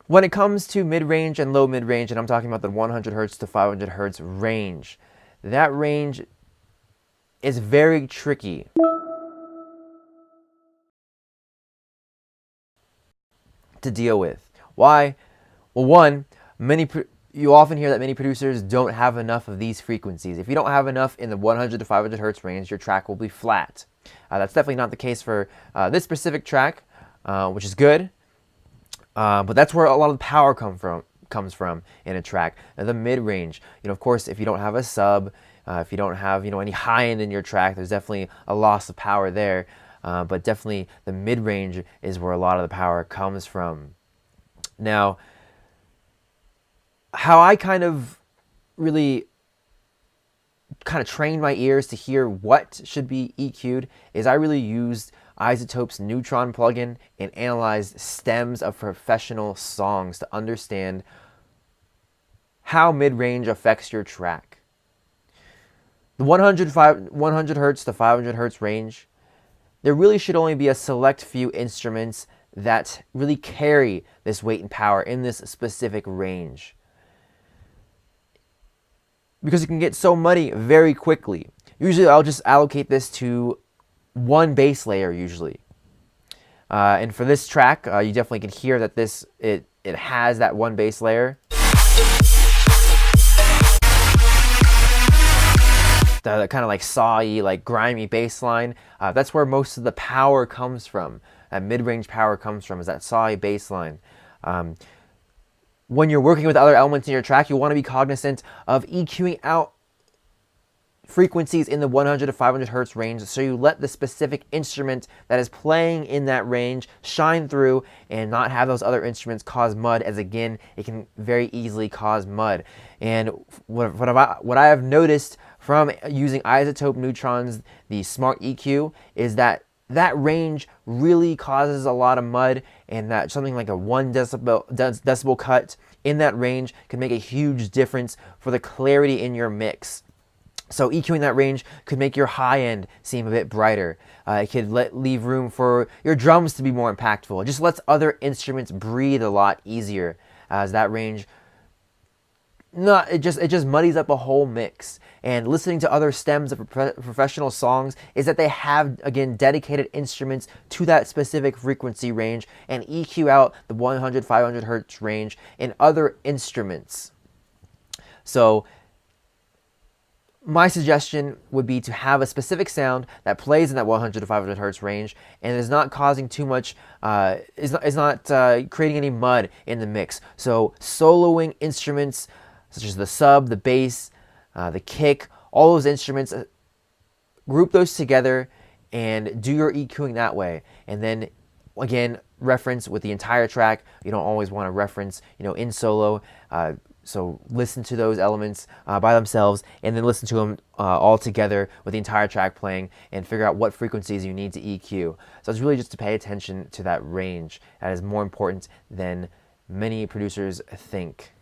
When it comes to mid-range and low mid-range, and I'm talking about the 100 hertz to 500 hertz range, that range is very tricky to deal with. Why? Well, one, you often hear that many producers don't have enough of these frequencies. If you don't have enough in the 100 to 500 hertz range, your track will be flat. That's definitely not the case for this specific track, which is good. But that's where a lot of the power comes from in a track. The mid-range, of course, if you don't have a sub, if you don't have any high end in your track, there's definitely a loss of power there. But definitely the mid-range is where a lot of the power comes from. Now, how I really trained my ears to hear what should be EQ'd is I really used iZotope's Neutron plugin and analyzed stems of professional songs to understand how mid-range affects your track. The 100 hertz to 500 hertz range, there really should only be a select few instruments that really carry this weight and power in this specific range, because it can get so muddy very quickly. Usually I'll just allocate this to one bass layer usually. And for this track, you definitely can hear that it has that one bass layer. The kind of like sawy, like grimy bass line. That's where most of the power comes from. That mid-range power comes from, is that sawy bass line. When you're working with other elements in your track, you want to be cognizant of EQing out frequencies in the 100 to 500 hertz range, so you let the specific instrument that is playing in that range shine through and not have those other instruments cause mud, as again, it can very easily cause mud. And what I have noticed from using iZotope Neutron's, the Smart EQ, is that range really causes a lot of mud, and that something like a 1 decibel cut in that range can make a huge difference for the clarity in your mix. So EQing that range could make your high end seem a bit brighter. It could leave room for your drums to be more impactful. It just lets other instruments breathe a lot easier, as that range it just muddies up a whole mix. And listening to other stems of professional songs is that they have, again, dedicated instruments to that specific frequency range and EQ out the 100, 500 hertz range in other instruments. So my suggestion would be to have a specific sound that plays in that 100 to 500 hertz range and is not causing too much, is not creating any mud in the mix. So soloing instruments such as the sub, the bass, the kick, all those instruments, group those together and do your EQing that way. And then again, reference with the entire track. You don't always want to reference, in solo. So listen to those elements by themselves, and then listen to them all together with the entire track playing, and figure out what frequencies you need to EQ. So it's really just to pay attention to that range. That is more important than many producers think.